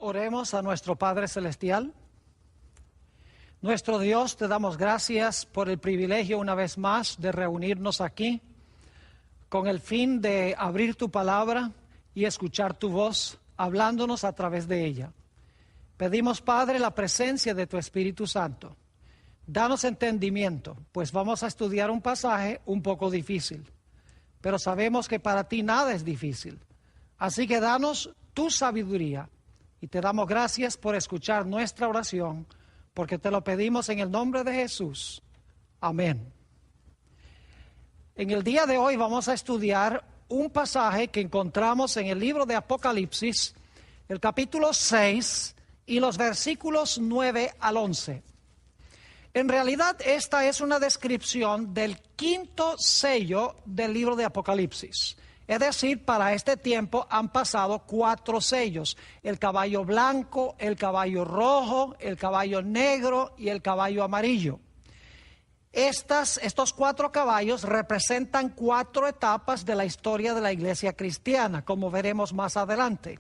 Oremos a nuestro Padre Celestial. Nuestro Dios, te damos gracias por el privilegio una vez más de reunirnos aquí con el fin de abrir tu palabra y escuchar tu voz, hablándonos a través de ella. Pedimos, Padre, la presencia de tu Espíritu Santo. Danos entendimiento, pues vamos a estudiar un pasaje un poco difícil, pero sabemos que para ti nada es difícil. Así que danos tu sabiduría y te damos gracias por escuchar nuestra oración, porque te lo pedimos en el nombre de Jesús. Amén. En el día de hoy vamos a estudiar un pasaje que encontramos en el libro de Apocalipsis, el capítulo 6 y los versículos 9 al 11. En realidad esta es una descripción del quinto sello del libro de Apocalipsis. Es decir, para este tiempo han pasado 4 sellos: el caballo blanco, el caballo rojo, el caballo negro y el caballo amarillo. Estos 4 caballos representan 4 etapas de la historia de la iglesia cristiana, como veremos más adelante.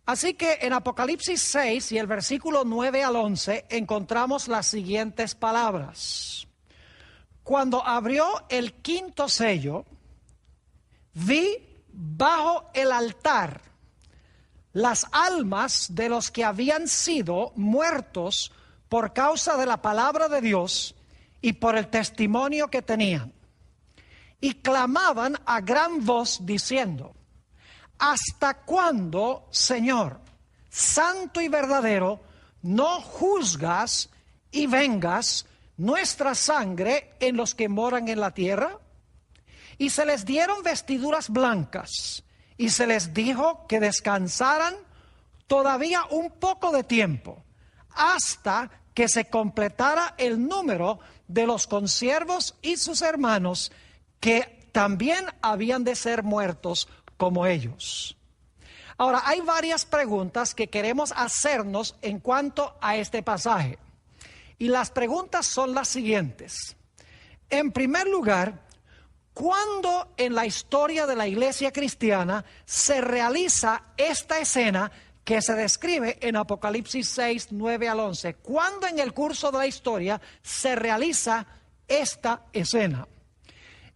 Así que en Apocalipsis 6 y el versículo 9 al 11 encontramos las siguientes palabras. Cuando abrió el quinto sello, vi bajo el altar las almas de los que habían sido muertos por causa de la palabra de Dios y por el testimonio que tenían. Y clamaban a gran voz diciendo: ¿hasta cuándo, Señor, santo y verdadero, no juzgas y vengas nuestra sangre en los que moran en la tierra? Y se les dieron vestiduras blancas, y se les dijo que descansaran todavía un poco de tiempo, hasta que se completara el número de los consiervos y sus hermanos, que también habían de ser muertos como ellos. Ahora, hay varias preguntas que queremos hacernos en cuanto a este pasaje. Y las preguntas son las siguientes. En primer lugar, ¿cuándo en la historia de la iglesia cristiana se realiza esta escena que se describe en Apocalipsis 6, 9 al 11? ¿Cuándo en el curso de la historia se realiza esta escena?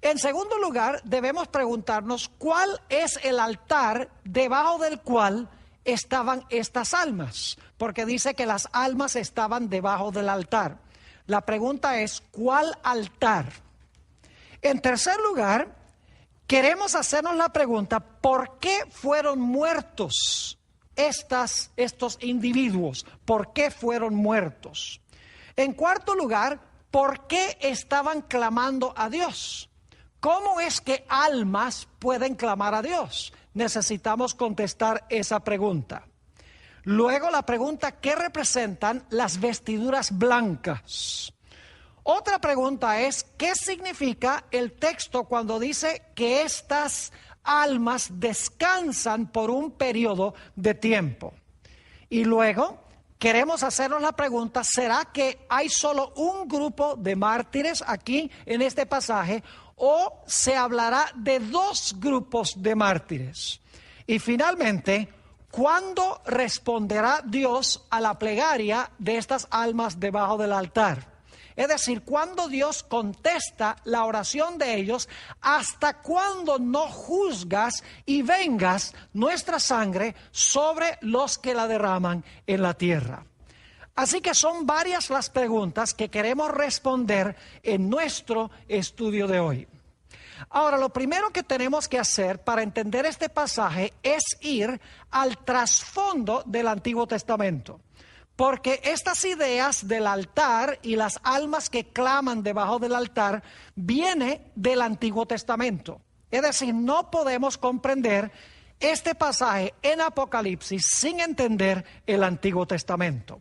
En segundo lugar, debemos preguntarnos cuál es el altar debajo del cual estaban estas almas, porque dice que las almas estaban debajo del altar. La pregunta es, ¿cuál altar? En tercer lugar, queremos hacernos la pregunta: ¿por qué fueron muertos estos individuos? ¿Por qué fueron muertos? En cuarto lugar, ¿por qué estaban clamando a Dios? ¿Cómo es que almas pueden clamar a Dios? Necesitamos contestar esa pregunta. Luego la pregunta: ¿qué representan las vestiduras blancas? Otra pregunta es: ¿qué significa el texto cuando dice que estas almas descansan por un periodo de tiempo? Y luego queremos hacernos la pregunta: ¿será que hay solo un grupo de mártires aquí en este pasaje, o se hablará de 2 grupos de mártires? Y finalmente, ¿cuándo responderá Dios a la plegaria de estas almas debajo del altar? Es decir, ¿cuándo Dios contesta la oración de ellos? ¿Hasta cuándo no juzgas y vengas nuestra sangre sobre los que la derraman en la tierra? Así que son varias las preguntas que queremos responder en nuestro estudio de hoy. Ahora, lo primero que tenemos que hacer para entender este pasaje es ir al trasfondo del Antiguo Testamento. Porque estas ideas del altar y las almas que claman debajo del altar viene del Antiguo Testamento. Es decir, no podemos comprender este pasaje en Apocalipsis sin entender el Antiguo Testamento.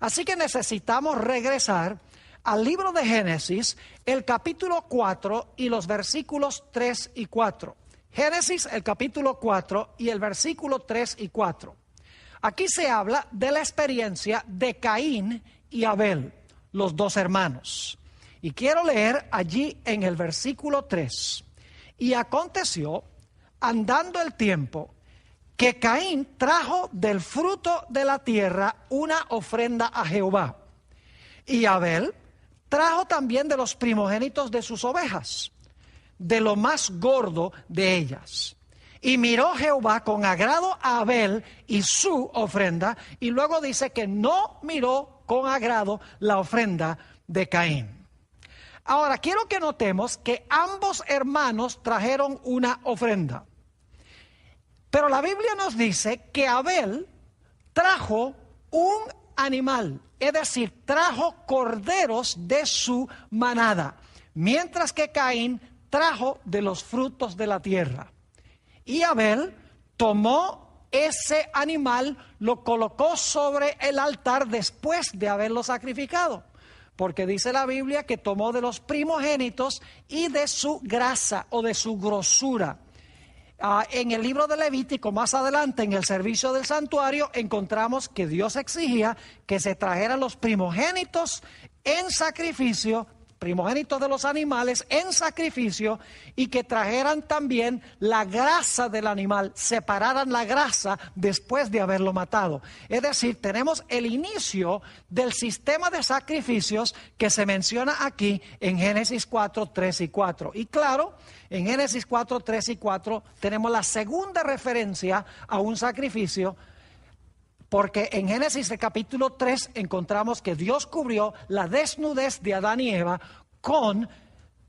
Así que necesitamos regresar al libro de Génesis, el capítulo 4 y los versículos 3 y 4. Génesis, el capítulo 4 y el versículo 3 y 4. Aquí se habla de la experiencia de Caín y Abel, los 2 hermanos. Y quiero leer allí en el versículo 3. Y aconteció, andando el tiempo, que Caín trajo del fruto de la tierra una ofrenda a Jehová. Y Abel trajo también de los primogénitos de sus ovejas, de lo más gordo de ellas. Y miró Jehová con agrado a Abel y su ofrenda, y luego dice que no miró con agrado la ofrenda de Caín. Ahora, quiero que notemos que ambos hermanos trajeron una ofrenda. Pero la Biblia nos dice que Abel trajo un animal, es decir, trajo corderos de su manada, mientras que Caín trajo de los frutos de la tierra. Y Abel tomó ese animal, lo colocó sobre el altar después de haberlo sacrificado, porque dice la Biblia que tomó de los primogénitos y de su grasa o de su grosura. En el libro de Levítico, más adelante en el servicio del santuario, encontramos que Dios exigía que se trajeran los primogénitos en sacrificio, primogénitos de los animales en sacrificio, y que trajeran también la grasa del animal, separaran la grasa después de haberlo matado. Es decir, tenemos el inicio del sistema de sacrificios que se menciona aquí en Génesis 4, 3 y 4. Y claro, en Génesis 4, 3 y 4 tenemos la segunda referencia a un sacrificio, porque en Génesis el capítulo 3 encontramos que Dios cubrió la desnudez de Adán y Eva con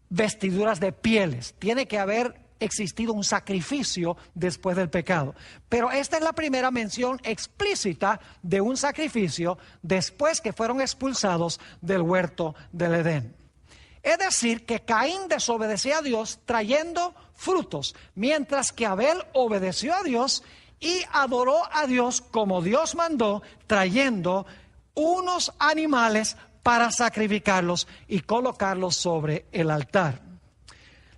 vestiduras de pieles. Tiene que haber existido un sacrificio después del pecado. Pero esta es la primera mención explícita de un sacrificio después que fueron expulsados del huerto del Edén. Es decir, que Caín desobedeció a Dios trayendo frutos, mientras que Abel obedeció a Dios y adoró a Dios como Dios mandó, trayendo unos animales para sacrificarlos y colocarlos sobre el altar.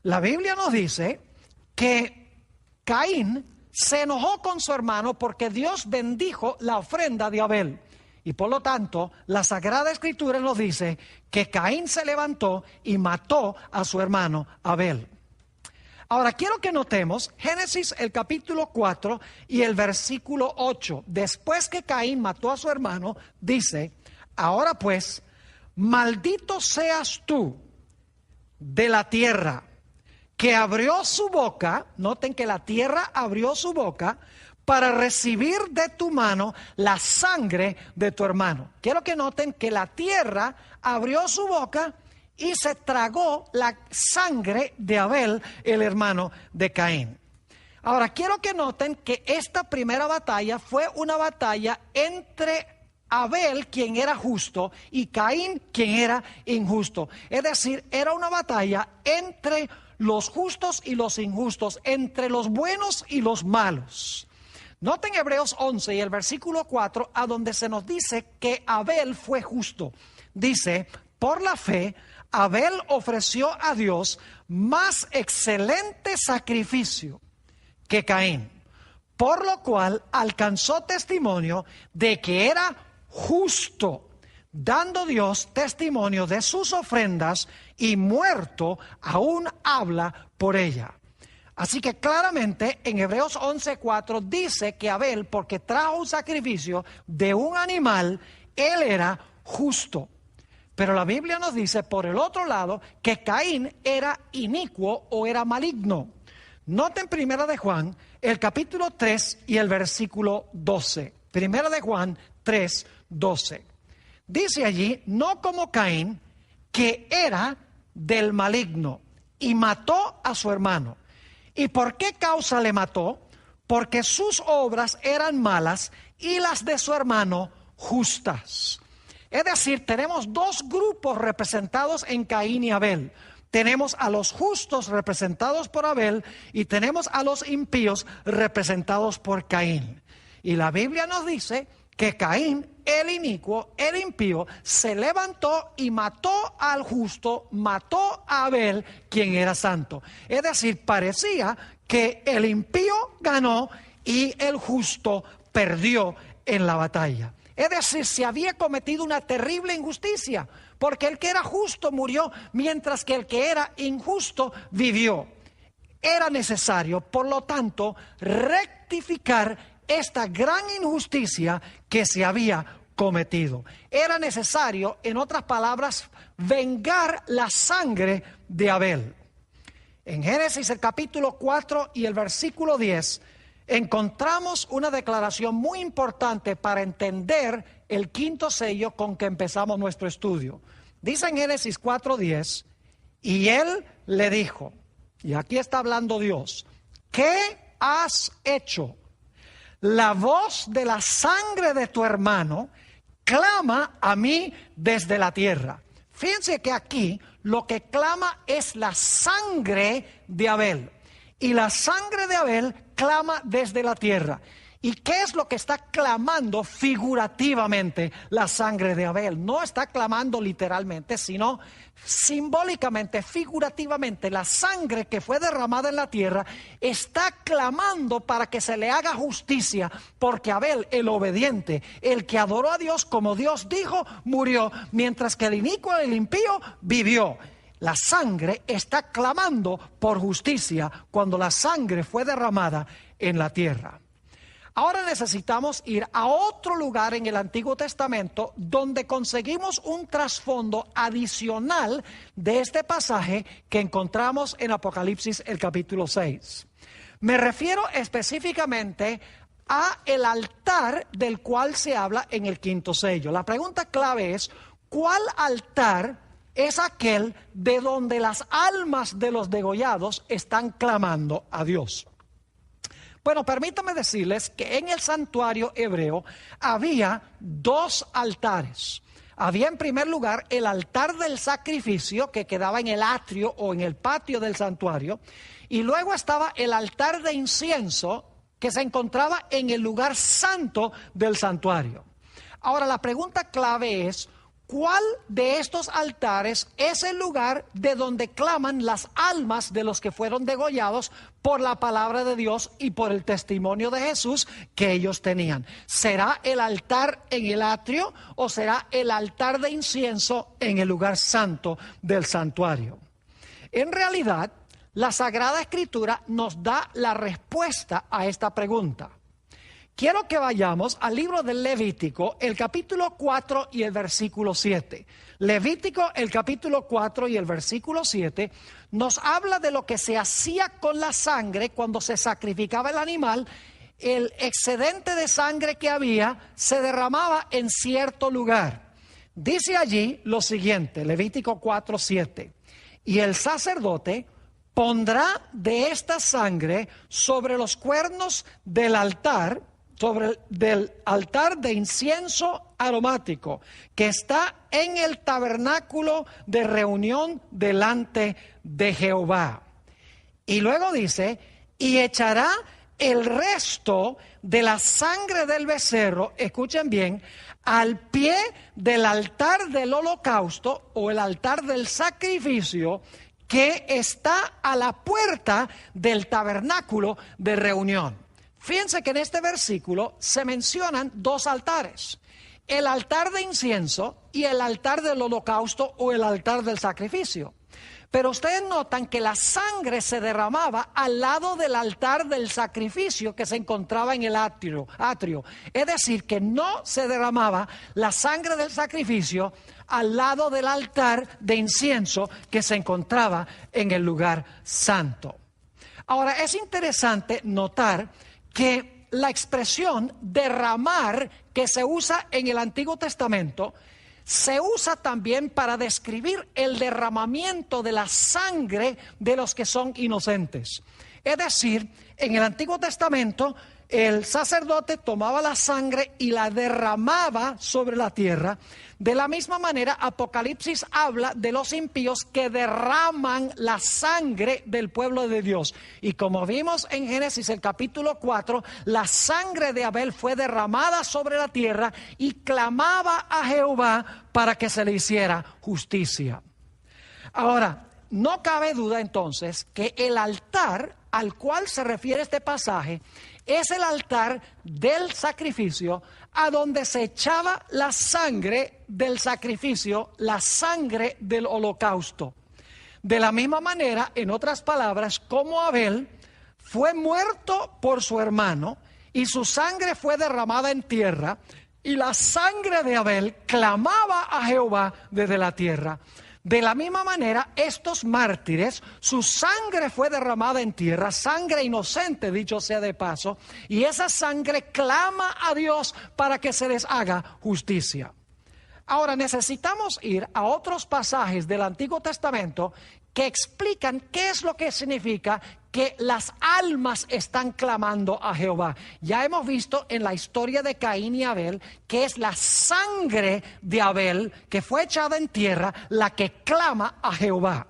La Biblia nos dice que Caín se enojó con su hermano porque Dios bendijo la ofrenda de Abel. Y por lo tanto, la Sagrada Escritura nos dice que Caín se levantó y mató a su hermano Abel. Ahora quiero que notemos Génesis el capítulo 4 y el versículo 8. Después que Caín mató a su hermano, dice: ahora pues, maldito seas tú de la tierra, que abrió su boca. Noten que la tierra abrió su boca para recibir de tu mano la sangre de tu hermano. Quiero que noten que la tierra abrió su boca y se tragó la sangre de Abel, el hermano de Caín. Ahora, quiero que noten que esta primera batalla fue una batalla entre Abel, quien era justo, y Caín, quien era injusto. Es decir, era una batalla entre los justos y los injustos, entre los buenos y los malos. Noten Hebreos 11 y el versículo 4, a donde se nos dice que Abel fue justo. Dice: por la fe, Abel ofreció a Dios más excelente sacrificio que Caín, por lo cual alcanzó testimonio de que era justo, dando Dios testimonio de sus ofrendas, y muerto aún habla por ella. Así que claramente en Hebreos 11:4 dice que Abel, porque trajo un sacrificio de un animal, él era justo. Pero la Biblia nos dice, por el otro lado, que Caín era inicuo o era maligno. Noten Primera de Juan, el capítulo 3 y el versículo 12. Primera de Juan 3, 12. Dice allí: no como Caín, que era del maligno y mató a su hermano. ¿Y por qué causa le mató? Porque sus obras eran malas y las de su hermano justas. Es decir, tenemos dos grupos representados en Caín y Abel. Tenemos a los justos representados por Abel y tenemos a los impíos representados por Caín. Y la Biblia nos dice que Caín, el inicuo, el impío, se levantó y mató al justo, mató a Abel, quien era santo. Es decir, parecía que el impío ganó y el justo perdió en la batalla. Es decir, se había cometido una terrible injusticia, porque el que era justo murió, mientras que el que era injusto vivió. Era necesario, por lo tanto, rectificar esta gran injusticia que se había cometido. Era necesario, en otras palabras, vengar la sangre de Abel. En Génesis el capítulo 4 y el versículo 10 encontramos una declaración muy importante para entender el quinto sello con que empezamos nuestro estudio. Dice en Génesis 4:10, y él le dijo, y aquí está hablando Dios, ¿qué has hecho? La voz de la sangre de tu hermano clama a mí desde la tierra. Fíjense que aquí lo que clama es la sangre de Abel. Y la sangre de Abel clama desde la tierra. ¿Y qué es lo que está clamando figurativamente la sangre de Abel? No está clamando literalmente, sino simbólicamente, figurativamente. La sangre que fue derramada en la tierra está clamando para que se le haga justicia, porque Abel, el obediente, el que adoró a Dios como Dios dijo, murió, mientras que el inicuo, el impío, vivió. La sangre está clamando por justicia cuando la sangre fue derramada en la tierra. Ahora necesitamos ir a otro lugar en el Antiguo Testamento donde conseguimos un trasfondo adicional de este pasaje que encontramos en Apocalipsis el capítulo 6. Me refiero específicamente a el altar del cual se habla en el quinto sello. La pregunta clave es, ¿cuál altar es aquel de donde las almas de los degollados están clamando a Dios? Bueno, permítame decirles que en el santuario hebreo había dos altares. Había en primer lugar el altar del sacrificio que quedaba en el atrio o en el patio del santuario, y luego estaba el altar de incienso que se encontraba en el lugar santo del santuario. Ahora la pregunta clave es, ¿cuál de estos altares es el lugar de donde claman las almas de los que fueron degollados por la palabra de Dios y por el testimonio de Jesús que ellos tenían? ¿Será el altar en el atrio o será el altar de incienso en el lugar santo del santuario? En realidad, la Sagrada Escritura nos da la respuesta a esta pregunta. Quiero que vayamos al libro del Levítico, el capítulo 4 y el versículo 7. Levítico, el capítulo 4 y el versículo 7, nos habla de lo que se hacía con la sangre cuando se sacrificaba el animal. El excedente de sangre que había se derramaba en cierto lugar. Dice allí lo siguiente, Levítico 4, 7. Y el sacerdote pondrá de esta sangre sobre los cuernos del altar, del altar de incienso aromático que está en el tabernáculo de reunión delante de Jehová. Y luego dice, y echará el resto de la sangre del becerro, escuchen bien, al pie del altar del holocausto o el altar del sacrificio que está a la puerta del tabernáculo de reunión. Fíjense que en este versículo se mencionan dos altares, el altar de incienso y el altar del holocausto o el altar del sacrificio. Pero ustedes notan que la sangre se derramaba al lado del altar del sacrificio que se encontraba en el atrio. Es decir, que no se derramaba la sangre del sacrificio al lado del altar de incienso que se encontraba en el lugar santo. Ahora, es interesante notar que la expresión derramar que se usa en el Antiguo Testamento se usa también para describir el derramamiento de la sangre de los que son inocentes. Es decir, en el Antiguo Testamento el sacerdote tomaba la sangre y la derramaba sobre la tierra. De la misma manera, Apocalipsis habla de los impíos que derraman la sangre del pueblo de Dios. Y como vimos en Génesis el capítulo 4, la sangre de Abel fue derramada sobre la tierra y clamaba a Jehová para que se le hiciera justicia. Ahora, no cabe duda entonces que el altar al cual se refiere este pasaje es el altar del sacrificio, a donde se echaba la sangre del sacrificio, la sangre del holocausto. De la misma manera, en otras palabras, como Abel fue muerto por su hermano y su sangre fue derramada en tierra, y la sangre de Abel clamaba a Jehová desde la tierra. De la misma manera, estos mártires, su sangre fue derramada en tierra, sangre inocente, dicho sea de paso, y esa sangre clama a Dios para que se les haga justicia. Ahora necesitamos ir a otros pasajes del Antiguo Testamento que explican qué es lo que significa que las almas están clamando a Jehová. Ya hemos visto en la historia de Caín y Abel que es la sangre de Abel que fue echada en tierra la que clama a Jehová.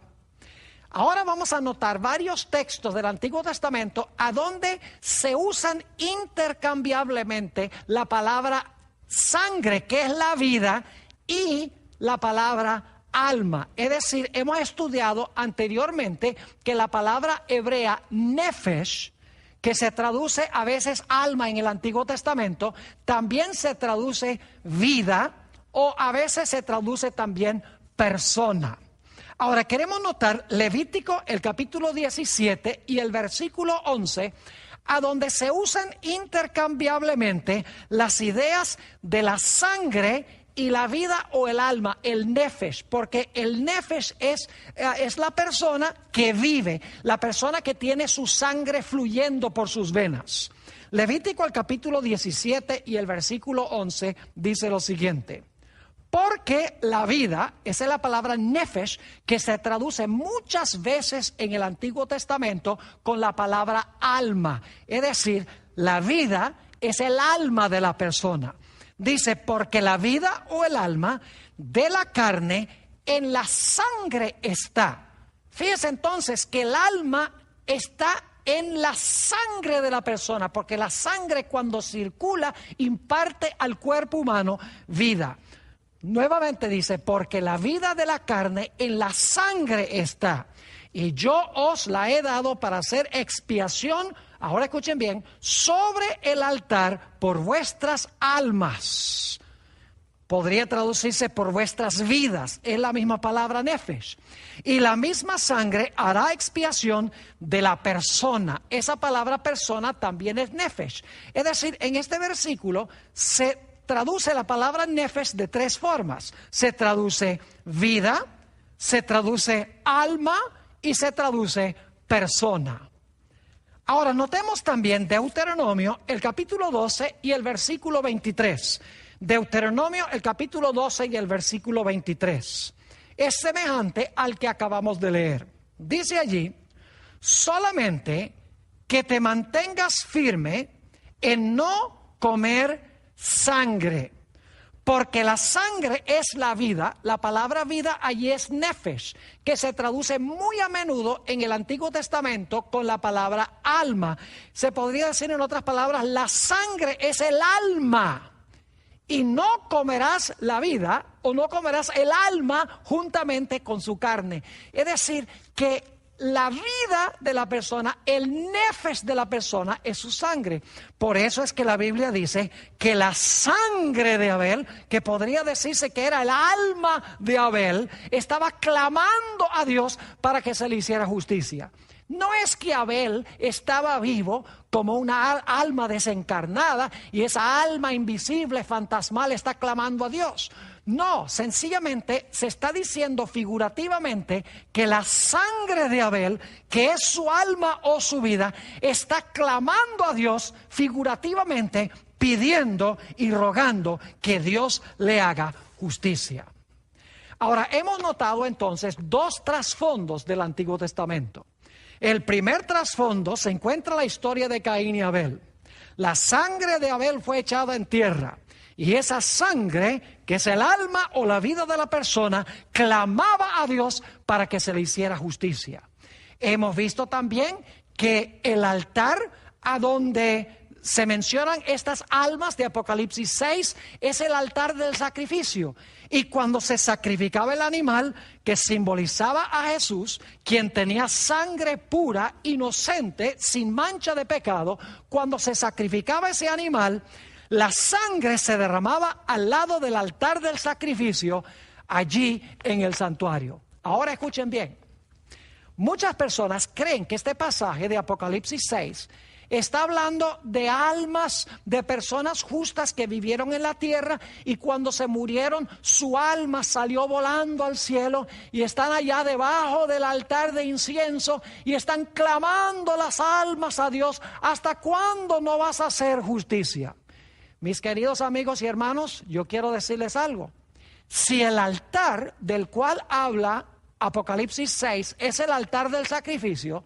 Ahora vamos a notar varios textos del Antiguo Testamento a donde se usan intercambiablemente la palabra sangre, que es la vida, y la palabra alma. Es decir, hemos estudiado anteriormente que la palabra hebrea nefesh, que se traduce a veces alma en el Antiguo Testamento, también se traduce vida o a veces se traduce también persona. Ahora queremos notar Levítico, el capítulo 17 y el versículo 11, a donde se usan intercambiablemente las ideas de la sangre y la vida o el alma, el nefesh, porque el nefesh es la persona que vive, la persona que tiene su sangre fluyendo por sus venas. Levítico, el capítulo 17 y el versículo 11 dice lo siguiente: porque la vida, esa es la palabra nefesh, que se traduce muchas veces en el Antiguo Testamento con la palabra alma, es decir, la vida es el alma de la persona. Dice, porque la vida o el alma de la carne en la sangre está. Fíjese entonces que el alma está en la sangre de la persona, porque la sangre cuando circula imparte al cuerpo humano vida. Nuevamente dice, porque la vida de la carne en la sangre está, y yo os la he dado para hacer expiación, ahora escuchen bien, sobre el altar por vuestras almas. Podría traducirse por vuestras vidas, es la misma palabra nefesh. Y la misma sangre hará expiación de la persona. Esa palabra persona también es nefesh. Es decir, en este versículo se traduce la palabra nefesh de tres formas. Se traduce vida, se traduce alma y se traduce persona. Ahora notemos también Deuteronomio, el capítulo 12 y el versículo 23. Deuteronomio, el capítulo 12 y el versículo 23. Es semejante al que acabamos de leer. Dice allí, solamente que te mantengas firme en no comer sangre, porque la sangre es la vida. La palabra vida allí es nefesh, que se traduce muy a menudo en el Antiguo Testamento con la palabra alma. Se podría decir en otras palabras, la sangre es el alma, y no comerás la vida o no comerás el alma juntamente con su carne. Es decir, que la vida de la persona, el nefesh de la persona es su sangre. Por eso es que la Biblia dice que la sangre de Abel, que podría decirse que era el alma de Abel, estaba clamando a Dios para que se le hiciera justicia. No es que Abel estaba vivo como una alma desencarnada y esa alma invisible, fantasmal, está clamando a Dios. No, sencillamente se está diciendo figurativamente que la sangre de Abel, que es su alma o su vida, está clamando a Dios figurativamente, pidiendo y rogando que Dios le haga justicia. Ahora, hemos notado entonces dos trasfondos del Antiguo Testamento. El primer trasfondo se encuentra en la historia de Caín y Abel. La sangre de Abel fue echada en tierra. Y esa sangre, que es el alma o la vida de la persona, clamaba a Dios para que se le hiciera justicia. Hemos visto también que el altar a donde se mencionan estas almas de Apocalipsis 6 es el altar del sacrificio. Y cuando se sacrificaba el animal que simbolizaba a Jesús, quien tenía sangre pura, inocente, sin mancha de pecado, cuando se sacrificaba ese animal, la sangre se derramaba al lado del altar del sacrificio, allí en el santuario. Ahora escuchen bien. Muchas personas creen que este pasaje de Apocalipsis 6 está hablando de almas de personas justas que vivieron en la tierra y cuando se murieron su alma salió volando al cielo y están allá debajo del altar de incienso y están clamando las almas a Dios. ¿Hasta cuándo no vas a hacer justicia? Mis queridos amigos y hermanos, yo quiero decirles algo. Si el altar del cual habla Apocalipsis 6 es el altar del sacrificio,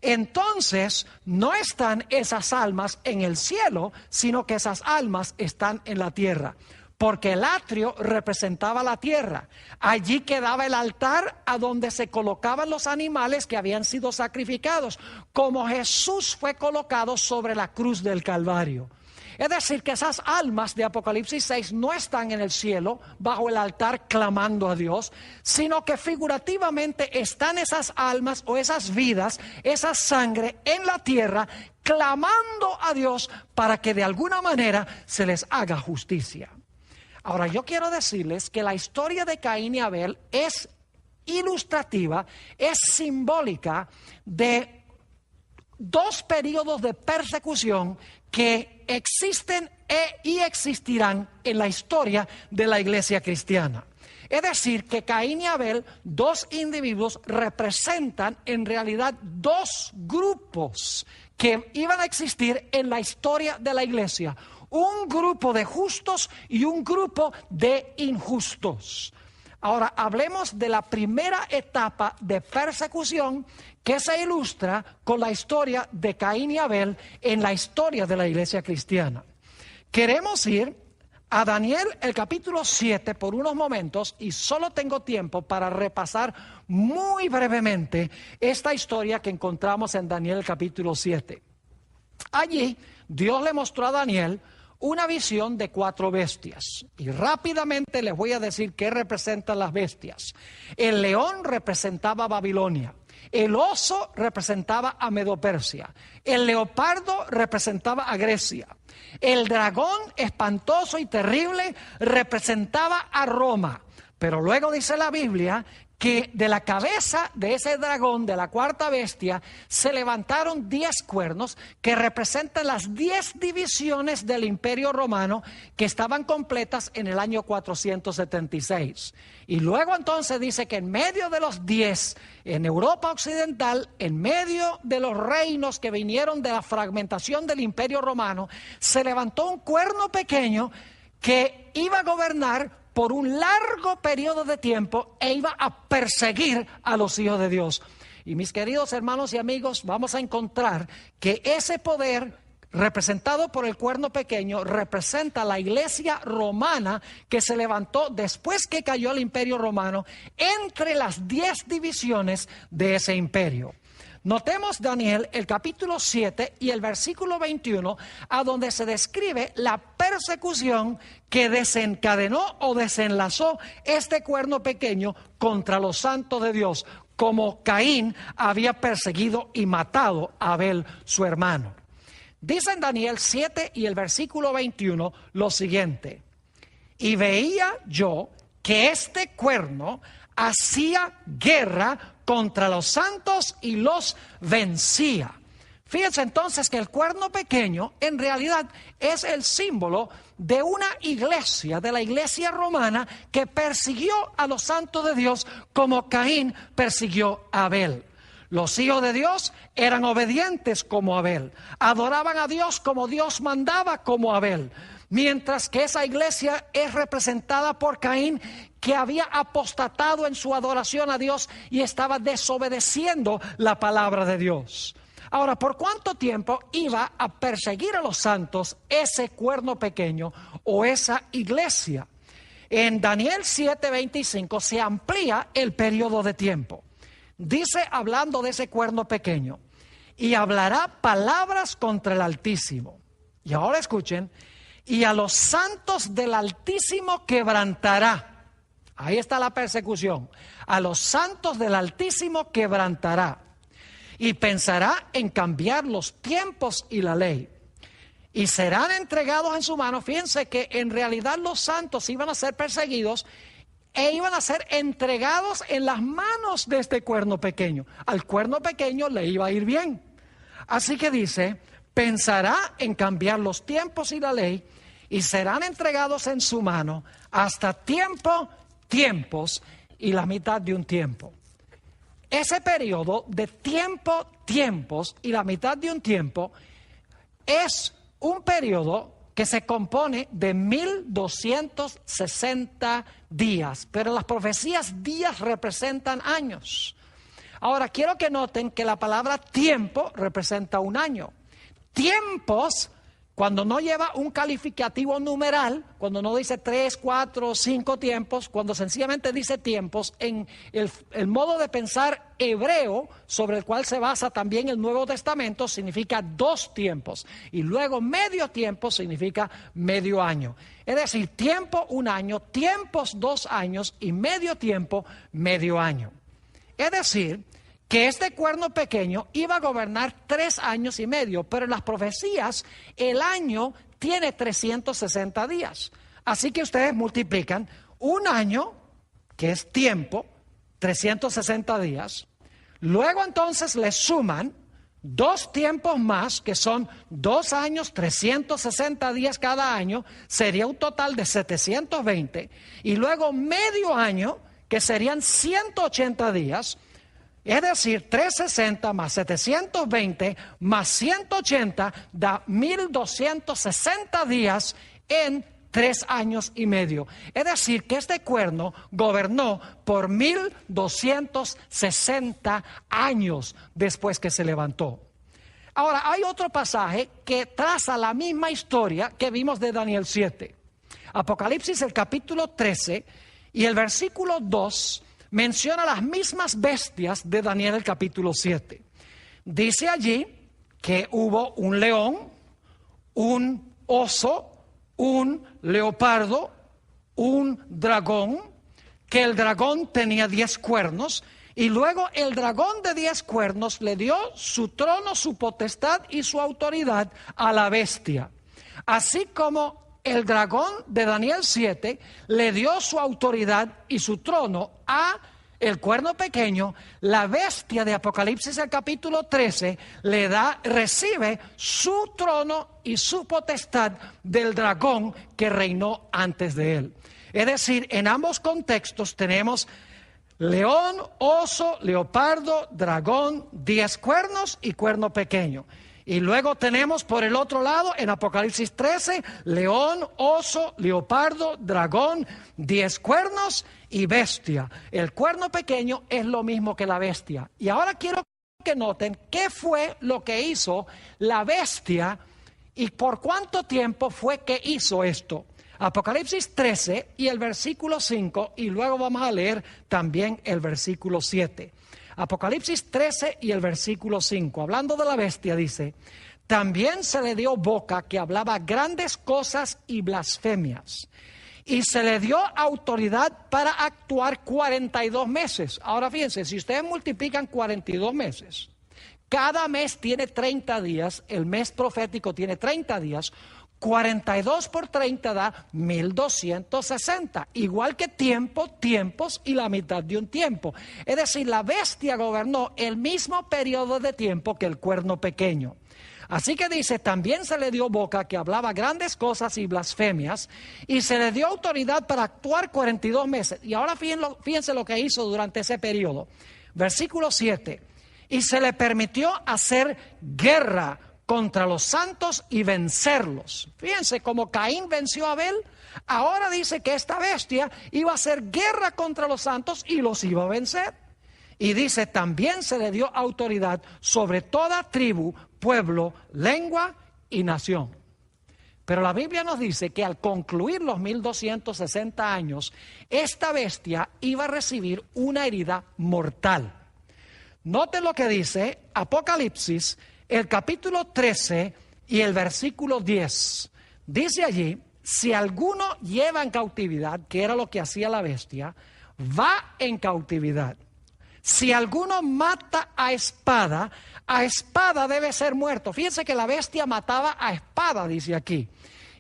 entonces no están esas almas en el cielo, sino que esas almas están en la tierra. Porque el atrio representaba la tierra. Allí quedaba el altar a donde se colocaban los animales que habían sido sacrificados, como Jesús fue colocado sobre la cruz del Calvario. Es decir, que esas almas de Apocalipsis 6 no están en el cielo bajo el altar clamando a Dios, sino que figurativamente están esas almas o esas vidas, esa sangre en la tierra clamando a Dios para que de alguna manera se les haga justicia. Ahora, yo quiero decirles que la historia de Caín y Abel es ilustrativa, es simbólica de dos periodos de persecución que existen y existirán en la historia de la iglesia cristiana. Es decir, que Caín y Abel, dos individuos, representan en realidad dos grupos que iban a existir en la historia de la iglesia. Un grupo de justos y un grupo de injustos. Ahora, hablemos de la primera etapa de persecución que se ilustra con la historia de Caín y Abel en la historia de la iglesia cristiana. Queremos ir a Daniel, el capítulo 7, por unos momentos, y solo tengo tiempo para repasar muy brevemente esta historia que encontramos en Daniel, el capítulo 7. Allí, Dios le mostró a Daniel una visión de 4 bestias. Y rápidamente les voy a decir qué representan las bestias. El león representaba a Babilonia. El oso representaba a Medo-Persia. El leopardo representaba a Grecia. El dragón espantoso y terrible representaba a Roma. Pero luego dice la Biblia que de la cabeza de ese dragón, de la cuarta bestia, se levantaron 10 cuernos que representan las 10 divisiones del Imperio Romano que estaban completas en el año 476. Y luego entonces dice que en medio de los 10, en Europa Occidental, en medio de los reinos que vinieron de la fragmentación del Imperio Romano, se levantó un cuerno pequeño que iba a gobernar por un largo periodo de tiempo e iba a perseguir a los hijos de Dios. Y mis queridos hermanos y amigos, vamos a encontrar que ese poder representado por el cuerno pequeño representa la iglesia romana que se levantó después que cayó el Imperio Romano entre las 10 divisiones de ese imperio. Notemos Daniel, el capítulo 7 y el versículo 21, a donde se describe la persecución que desencadenó o desenlazó este cuerno pequeño contra los santos de Dios, como Caín había perseguido y matado a Abel, su hermano. Dice en Daniel 7 y el versículo 21 lo siguiente: y veía yo que este cuerno hacía guerra contra los santos y los vencía. Fíjense entonces que el cuerno pequeño en realidad es el símbolo de una iglesia, de la iglesia romana, que persiguió a los santos de Dios como Caín persiguió a Abel. Los hijos de Dios eran obedientes como Abel, adoraban a Dios como Dios mandaba como Abel. Mientras que esa iglesia es representada por Caín, que había apostatado en su adoración a Dios y estaba desobedeciendo la palabra de Dios. Ahora, ¿por cuánto tiempo iba a perseguir a los santos ese cuerno pequeño o esa iglesia? En Daniel 7:25 se amplía el periodo de tiempo. Dice, hablando de ese cuerno pequeño, y hablará palabras contra el Altísimo. Y ahora escuchen: y a los santos del Altísimo quebrantará. Ahí está la persecución. A los santos del Altísimo quebrantará. Y pensará en cambiar los tiempos y la ley. Y serán entregados en su mano. Fíjense que en realidad los santos iban a ser perseguidos e iban a ser entregados en las manos de este cuerno pequeño. Al cuerno pequeño le iba a ir bien. Así que dice, pensará en cambiar los tiempos y la ley, y serán entregados en su mano hasta tiempos y la mitad de un tiempo. Ese periodo de tiempos y la mitad de un tiempo es un periodo que se compone de 1260 días, pero las profecías días representan años. Ahora, quiero que noten que la palabra tiempo representa un año. Tiempos, cuando no lleva un calificativo numeral, cuando no dice 3, 4, 5 tiempos, cuando sencillamente dice tiempos, en el modo de pensar hebreo, sobre el cual se basa también el Nuevo Testamento, significa 2 tiempos. Y luego medio tiempo significa medio año. Es decir, tiempo 1 año, tiempos 2 años y medio tiempo medio año. Es decir, que este cuerno pequeño iba a gobernar 3 años y medio, pero en las profecías el año tiene 360 días. Así que ustedes multiplican 1 año, que es tiempo, 360 días, luego entonces le suman 2 tiempos más, que son 2 años, 360 días cada año, sería un total de 720, y luego medio año, que serían 180 días, es decir, 360 más 720 más 180 da 1260 días en 3 años y medio. Es decir, que este cuerno gobernó por 1260 años después que se levantó. Ahora, hay otro pasaje que traza la misma historia que vimos de Daniel 7. Apocalipsis, el capítulo 13 y el versículo 2 menciona las mismas bestias de Daniel el capítulo 7. Dice allí que hubo un león, un oso, un leopardo, un dragón, que el dragón tenía 10 cuernos, y luego el dragón de 10 cuernos le dio su trono, su potestad y su autoridad a la bestia. Así como el dragón de Daniel 7 le dio su autoridad y su trono a el cuerno pequeño, la bestia de Apocalipsis el capítulo 13 recibe su trono y su potestad del dragón que reinó antes de él. Es decir, en ambos contextos tenemos león, oso, leopardo, dragón, 10 cuernos y cuerno pequeño. Y luego tenemos por el otro lado, en Apocalipsis 13, león, oso, leopardo, dragón, 10 cuernos y bestia. El cuerno pequeño es lo mismo que la bestia. Y ahora quiero que noten qué fue lo que hizo la bestia y por cuánto tiempo fue que hizo esto. Apocalipsis 13 y el versículo 5, y luego vamos a leer también el versículo 7. Apocalipsis 13 y el versículo 5, hablando de la bestia, dice: también se le dio boca que hablaba grandes cosas y blasfemias, y se le dio autoridad para actuar 42 meses. Ahora fíjense, si ustedes multiplican 42 meses, cada mes tiene 30 días, el mes profético tiene 30 días, 42 por 30 da 1260, igual que tiempos y la mitad de un tiempo. Es decir, la bestia gobernó el mismo periodo de tiempo que el cuerno pequeño. Así que dice, también se le dio boca que hablaba grandes cosas y blasfemias, y se le dio autoridad para actuar 42 meses. Y ahora fíjense lo que hizo durante ese periodo. Versículo 7, y se le permitió hacer guerra contra los santos y vencerlos. Fíjense, como Caín venció a Abel, ahora dice que esta bestia iba a hacer guerra contra los santos y los iba a vencer. Y dice, también se le dio autoridad sobre toda tribu, pueblo, lengua y nación. Pero la Biblia nos dice que al concluir los 1260 años, esta bestia iba a recibir una herida mortal. Noten lo que dice Apocalipsis, el capítulo 13 y el versículo 10. Dice allí, si alguno lleva en cautividad, que era lo que hacía la bestia, va en cautividad. Si alguno mata a espada debe ser muerto. Fíjense que la bestia mataba a espada, dice aquí.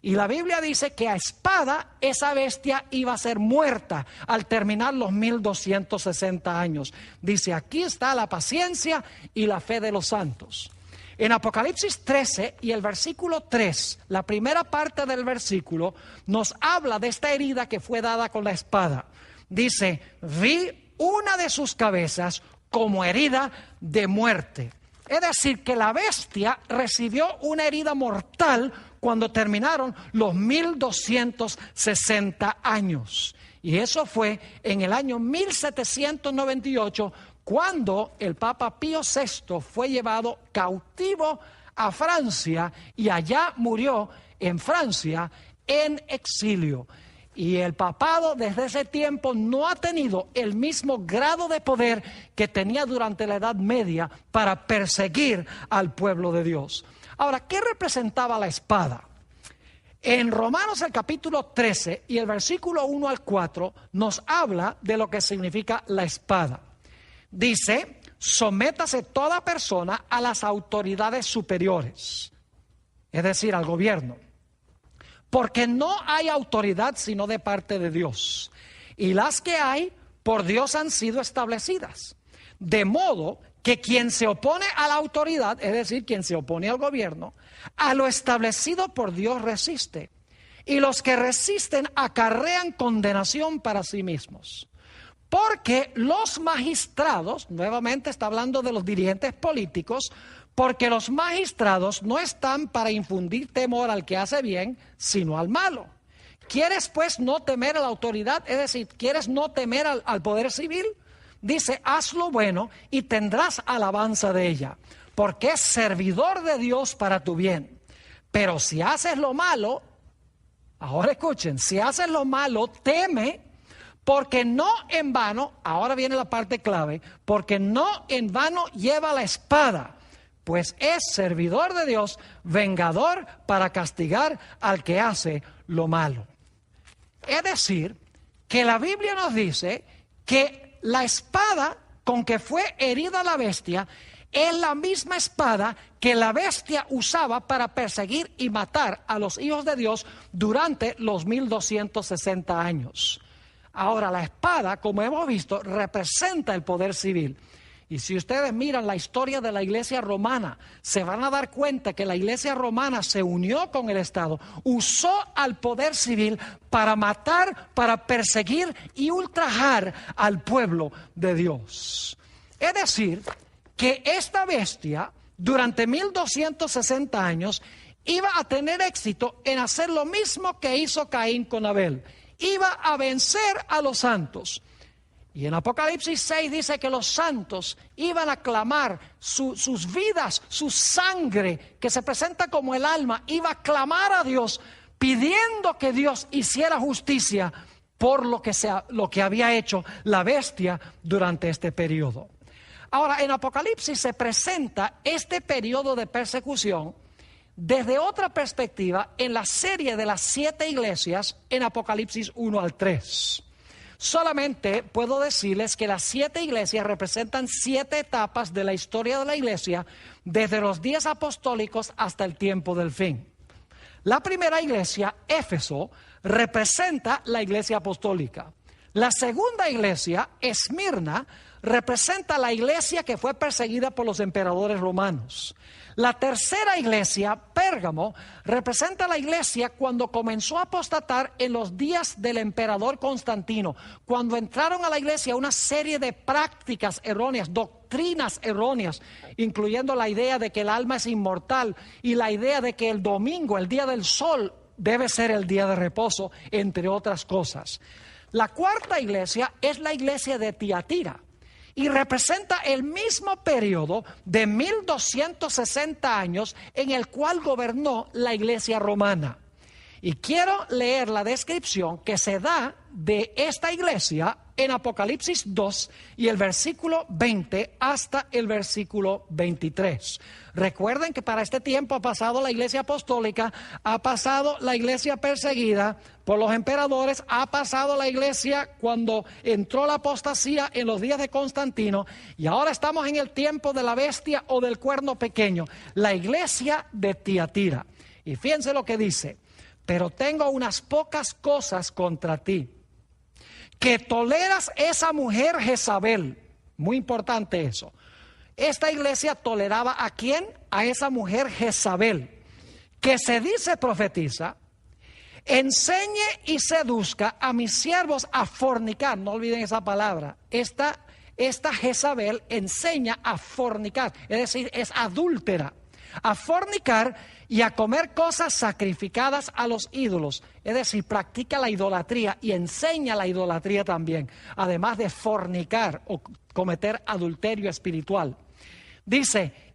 Y la Biblia dice que a espada esa bestia iba a ser muerta al terminar los 1260 años. Dice, aquí está la paciencia y la fe de los santos. En Apocalipsis 13 y el versículo 3, la primera parte del versículo nos habla de esta herida que fue dada con la espada. Dice, vi una de sus cabezas como herida de muerte. Es decir, que la bestia recibió una herida mortal cuando terminaron los 1260 años. Y eso fue en el año 1798, cuando el Papa Pío VI fue llevado cautivo a Francia y allá murió en Francia en exilio. Y el papado desde ese tiempo no ha tenido el mismo grado de poder que tenía durante la Edad Media para perseguir al pueblo de Dios. Ahora, ¿qué representaba la espada? En Romanos el capítulo 13 y el versículo 1 al 4 nos habla de lo que significa la espada. Dice, sométase toda persona a las autoridades superiores, es decir, al gobierno. Porque no hay autoridad sino de parte de Dios. Y las que hay, por Dios han sido establecidas. De modo que quien se opone a la autoridad, es decir, quien se opone al gobierno, a lo establecido por Dios resiste. Y los que resisten acarrean condenación para sí mismos. Porque los magistrados, nuevamente está hablando de los dirigentes políticos, porque los magistrados no están para infundir temor al que hace bien, sino al malo. ¿Quieres pues no temer a la autoridad? Es decir, ¿quieres no temer al poder civil? Dice, haz lo bueno y tendrás alabanza de ella, porque es servidor de Dios para tu bien. Pero si haces lo malo, ahora escuchen, si haces lo malo, teme, porque no en vano, ahora viene la parte clave, porque no en vano lleva la espada, pues es servidor de Dios, vengador para castigar al que hace lo malo. Es decir, que la Biblia nos dice que la espada con que fue herida la bestia es la misma espada que la bestia usaba para perseguir y matar a los hijos de Dios durante los 1260 años. Ahora, la espada, como hemos visto, representa el poder civil. Y si ustedes miran la historia de la iglesia romana, se van a dar cuenta que la iglesia romana se unió con el Estado, usó al poder civil para matar, para perseguir y ultrajar al pueblo de Dios. Es decir, que esta bestia, durante 1260 años, iba a tener éxito en hacer lo mismo que hizo Caín con Abel. Iba a vencer a los santos. Y en Apocalipsis 6 dice que los santos iban a clamar sus vidas, su sangre, que se presenta como el alma, iba a clamar a Dios, pidiendo que Dios hiciera justicia por lo que había hecho la bestia durante este periodo. Ahora, en Apocalipsis se presenta este periodo de persecución desde otra perspectiva en la serie de las 7 iglesias en Apocalipsis 1 al 3. Solamente puedo decirles que las 7 iglesias representan 7 etapas de la historia de la iglesia, desde los 10 apostólicos hasta el tiempo del fin. La primera iglesia, Éfeso, representa la iglesia apostólica. La segunda iglesia, Esmirna, representa la iglesia que fue perseguida por los emperadores romanos. La tercera iglesia, Pérgamo, representa la iglesia cuando comenzó a apostatar en los días del emperador Constantino, cuando entraron a la iglesia una serie de prácticas erróneas, doctrinas erróneas, incluyendo la idea de que el alma es inmortal y la idea de que el domingo, el día del sol, debe ser el día de reposo, entre otras cosas. La cuarta iglesia es la iglesia de Tiatira y representa el mismo periodo de 1260 años en el cual gobernó la iglesia romana. Y quiero leer la descripción que se da de esta iglesia en Apocalipsis 2 y el versículo 20 hasta el versículo 23. Recuerden que para este tiempo ha pasado la iglesia apostólica, ha pasado la iglesia perseguida por los emperadores, ha pasado la iglesia cuando entró la apostasía en los días de Constantino y ahora estamos en el tiempo de la bestia o del cuerno pequeño, la iglesia de Tiatira. Y fíjense lo que dice. pero tengo unas pocas cosas contra ti, que toleras esa mujer Jezabel. Muy importante eso. Esta iglesia toleraba ¿a quién? A esa mujer Jezabel, que se dice profetiza, enseñe y seduzca a mis siervos a fornicar. No olviden esa palabra. Esta Jezabel enseña a fornicar, es decir, es adúltera, a fornicar y a comer cosas sacrificadas a los ídolos, es decir, practica la idolatría y enseña la idolatría también, además de fornicar o cometer adulterio espiritual. Dice,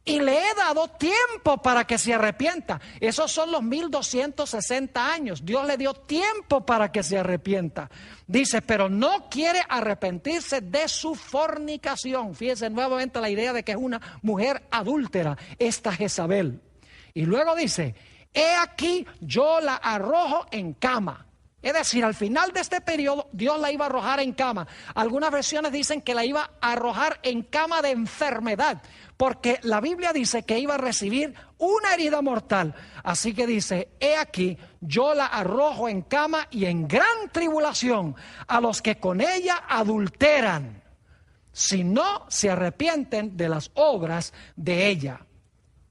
y le he dado tiempo para que se arrepienta. Esos son los 1260 años. Dios le dio tiempo para que se arrepienta. Dice, pero no quiere arrepentirse de su fornicación. Fíjense nuevamente la idea de que es una mujer adúltera, esta Jezabel. Y luego dice, he aquí yo la arrojo en cama. Es decir, al final de este periodo, Dios la iba a arrojar en cama. Algunas versiones dicen que la iba a arrojar en cama de enfermedad, porque la Biblia dice que iba a recibir una herida mortal. Así que dice, he aquí, yo la arrojo en cama y en gran tribulación a los que con ella adulteran, si no se arrepienten de las obras de ella.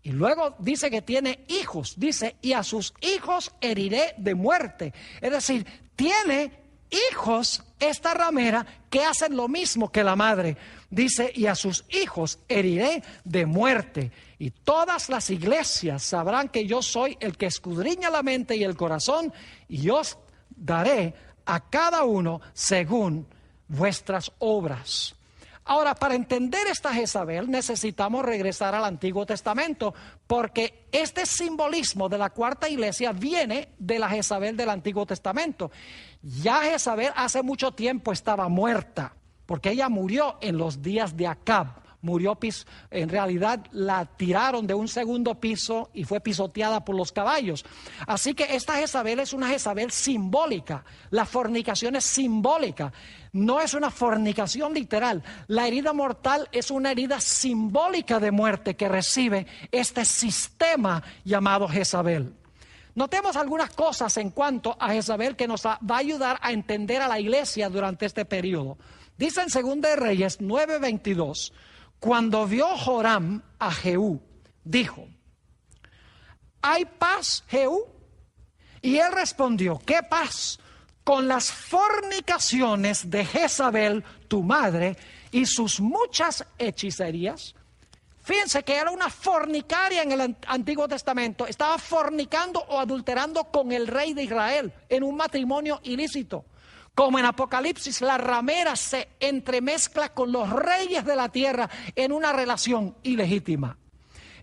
Y luego dice que tiene hijos, dice, y a sus hijos heriré de muerte. Es decir, tiene hijos esta ramera que hacen lo mismo que la madre. Dice, y a sus hijos heriré de muerte. Y todas las iglesias sabrán que yo soy el que escudriña la mente y el corazón, y os daré a cada uno según vuestras obras. Ahora, para entender esta Jezabel necesitamos regresar al Antiguo Testamento, porque este simbolismo de la cuarta iglesia viene de la Jezabel del Antiguo Testamento. Ya Jezabel hace mucho tiempo estaba muerta, porque ella murió en los días de Acab. Murió, en realidad la tiraron de un segundo piso y fue pisoteada por los caballos. Así que esta Jezabel es una Jezabel simbólica. La fornicación es simbólica, no es una fornicación literal. La herida mortal es una herida simbólica de muerte que recibe este sistema llamado Jezabel. Notemos algunas cosas en cuanto a Jezabel que nos va a ayudar a entender a la iglesia durante este periodo. Dice en 2 de Reyes 9:22, cuando vio Joram a Jehú, dijo, ¿hay paz, Jehú? Y él respondió, ¿qué paz? Con las fornicaciones de Jezabel, tu madre, y sus muchas hechicerías. Fíjense que era una fornicaria en el Antiguo Testamento. Estaba fornicando o adulterando con el rey de Israel en un matrimonio ilícito. Como en Apocalipsis, la ramera se entremezcla con los reyes de la tierra en una relación ilegítima.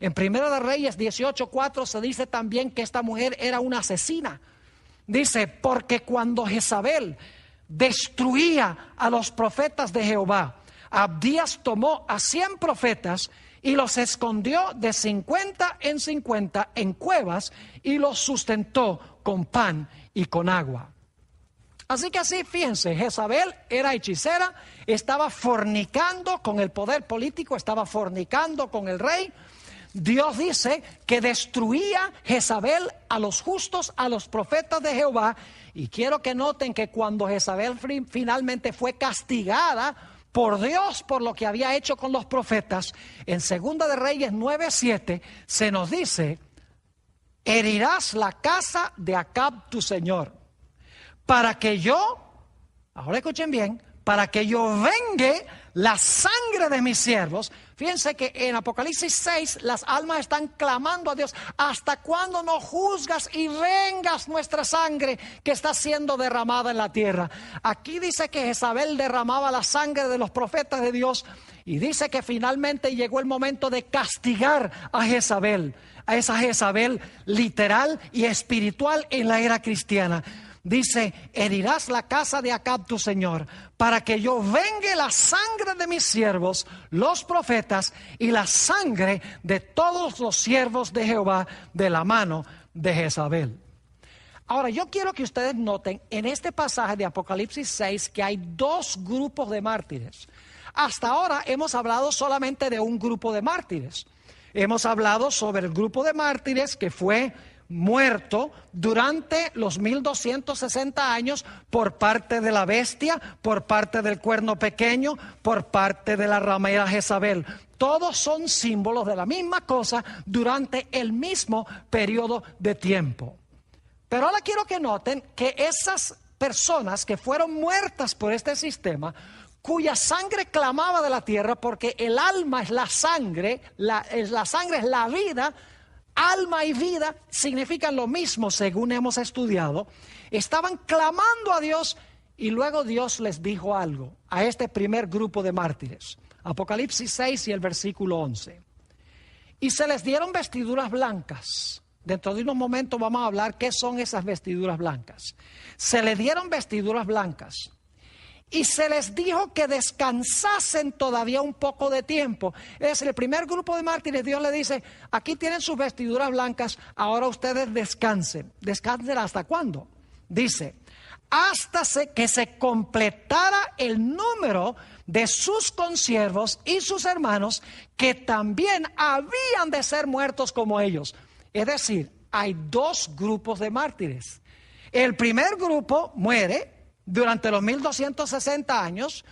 En 1 de Reyes 18:4 se dice también que esta mujer era una asesina. Dice, porque cuando Jezabel destruía a los profetas de Jehová, Abdías tomó a 100 profetas y los escondió de 50 en 50 en cuevas y los sustentó con pan y con agua. Así que así, fíjense, Jezabel era hechicera, estaba fornicando con el poder político, estaba fornicando con el rey. Dios dice que destruía Jezabel a los justos, a los profetas de Jehová. Y quiero que noten que cuando Jezabel finalmente fue castigada por Dios por lo que había hecho con los profetas, en 2 de Reyes 9:7 se nos dice, herirás la casa de Acab tu señor, para que yo, ahora escuchen bien, para que yo vengue la sangre de mis siervos. Fíjense que en Apocalipsis 6 las almas están clamando a Dios, ¿hasta cuándo no juzgas y vengas nuestra sangre que está siendo derramada en la tierra? Aquí dice que Jezabel derramaba la sangre de los profetas de Dios y dice que finalmente llegó el momento de castigar a Jezabel, a esa Jezabel literal y espiritual en la era cristiana. Dice, herirás la casa de Acab tu señor, para que yo vengue la sangre de mis siervos, los profetas, y la sangre de todos los siervos de Jehová de la mano de Jezabel. Ahora, yo quiero que ustedes noten en este pasaje de Apocalipsis 6 que hay dos grupos de mártires. Hasta ahora hemos hablado solamente de un grupo de mártires. Hemos hablado sobre el grupo de mártires que fue muerto durante los 1260 años por parte de la bestia, por parte del cuerno pequeño, por parte de la ramera Jezabel. Todos son símbolos de la misma cosa durante el mismo periodo de tiempo. Pero ahora quiero que noten que esas personas que fueron muertas por este sistema, cuya sangre clamaba de la tierra, porque el alma es la sangre, la sangre es la vida, alma y vida significan lo mismo según hemos estudiado, estaban clamando a Dios y luego Dios les dijo algo a este primer grupo de mártires. Apocalipsis 6 y el versículo 11. Y se les dieron vestiduras blancas. Dentro de unos momentos vamos a hablar qué son esas vestiduras blancas. Se les dieron vestiduras blancas. Y se les dijo que descansasen todavía un poco de tiempo. Es decir, el primer grupo de mártires, Dios le dice, aquí tienen sus vestiduras blancas, ahora ustedes descansen. ¿Descansen hasta cuándo? Dice, hasta que se completara el número de sus consiervos y sus hermanos, que también habían de ser muertos como ellos. Es decir, hay dos grupos de mártires. El primer grupo muere durante los 1260 años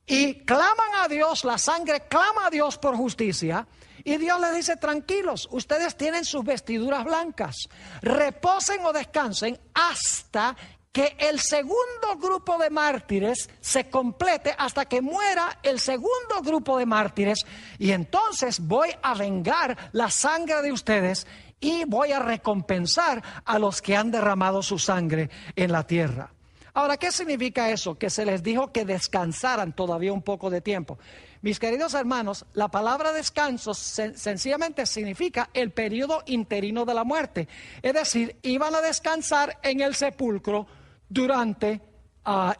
y claman a Dios, la sangre clama a Dios por justicia, y Dios les dice, tranquilos, ustedes tienen sus vestiduras blancas, reposen o descansen hasta que el segundo grupo de mártires se complete, hasta que muera el segundo grupo de mártires, y entonces voy a vengar la sangre de ustedes y voy a recompensar a los que han derramado su sangre en la tierra. Ahora, ¿qué significa eso? Que se les dijo que descansaran todavía un poco de tiempo. Mis queridos hermanos, la palabra descanso sencillamente significa el periodo interino de la muerte. Es decir, iban a descansar en el sepulcro durante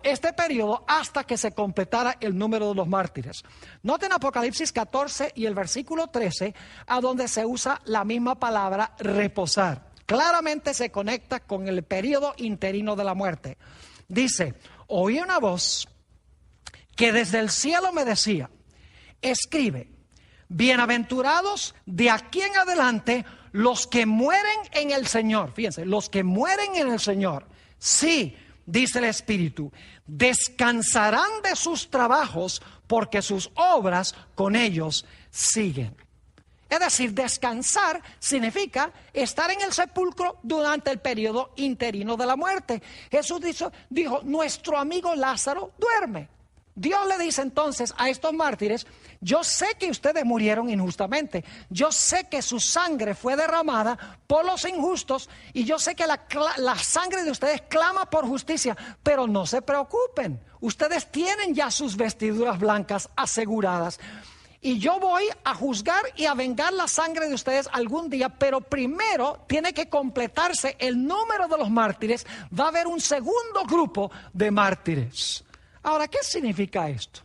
este periodo hasta que se completara el número de los mártires. Noten Apocalipsis 14 y el versículo 13, a donde se usa la misma palabra reposar. Claramente se conecta con el periodo interino de la muerte. Dice, oí una voz que desde el cielo me decía, escribe, bienaventurados de aquí en adelante los que mueren en el Señor. Fíjense, los que mueren en el Señor. Sí, dice el Espíritu, descansarán de sus trabajos porque sus obras con ellos siguen. Es decir, descansar significa estar en el sepulcro durante el periodo interino de la muerte. Jesús dijo, nuestro amigo Lázaro duerme. Dios le dice entonces a estos mártires, yo sé que ustedes murieron injustamente, yo sé que su sangre fue derramada por los injustos y yo sé que la sangre de ustedes clama por justicia, pero no se preocupen, ustedes tienen ya sus vestiduras blancas aseguradas. Y yo voy a juzgar y a vengar la sangre de ustedes algún día, pero primero tiene que completarse el número de los mártires. Va a haber un segundo grupo de mártires. Ahora, ¿qué significa esto?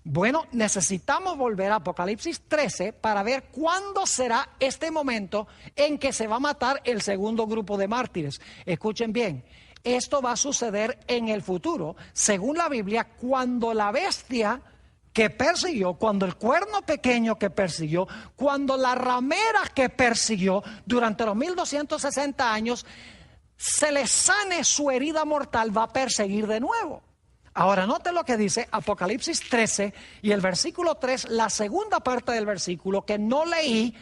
Bueno, necesitamos volver a Apocalipsis 13 para ver cuándo será este momento en que se va a matar el segundo grupo de mártires. Escuchen bien, esto va a suceder en el futuro, según la Biblia, cuando la bestia que persiguió, cuando el cuerno pequeño que persiguió, cuando la ramera que persiguió durante los 1260 años, se le sane su herida mortal, va a perseguir de nuevo. Ahora, noten lo que dice Apocalipsis 13 y el versículo 3, la segunda parte del versículo que no leí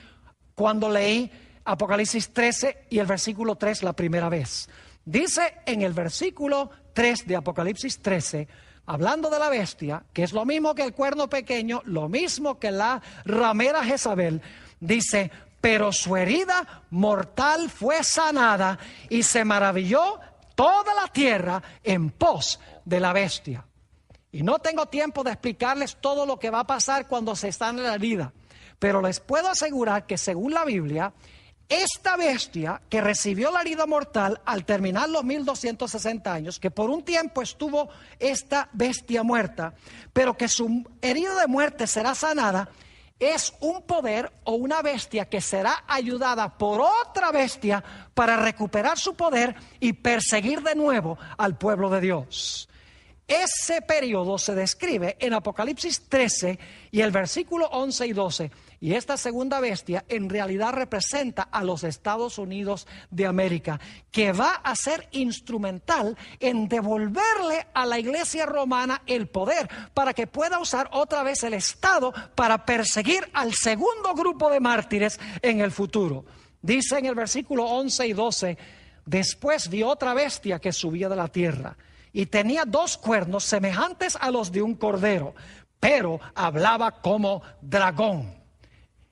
cuando leí Apocalipsis 13 y el versículo 3 la primera vez. Dice en el versículo 3 de Apocalipsis 13, hablando de la bestia, que es lo mismo que el cuerno pequeño, lo mismo que la ramera Jezabel, dice, pero su herida mortal fue sanada y se maravilló toda la tierra en pos de la bestia. Y no tengo tiempo de explicarles todo lo que va a pasar cuando se está en la herida, pero les puedo asegurar que según la Biblia, esta bestia que recibió la herida mortal al terminar los 1260 años, que por un tiempo estuvo esta bestia muerta, pero que su herida de muerte será sanada, es un poder o una bestia que será ayudada por otra bestia para recuperar su poder y perseguir de nuevo al pueblo de Dios. Ese periodo se describe en Apocalipsis 13 y el versículo 11 y 12. Y esta segunda bestia en realidad representa a los Estados Unidos de América, que va a ser instrumental en devolverle a la iglesia romana el poder para que pueda usar otra vez el Estado para perseguir al segundo grupo de mártires en el futuro. Dice en el versículo 11 y 12, después vi otra bestia que subía de la tierra y tenía 2 cuernos semejantes a los de un cordero, pero hablaba como dragón.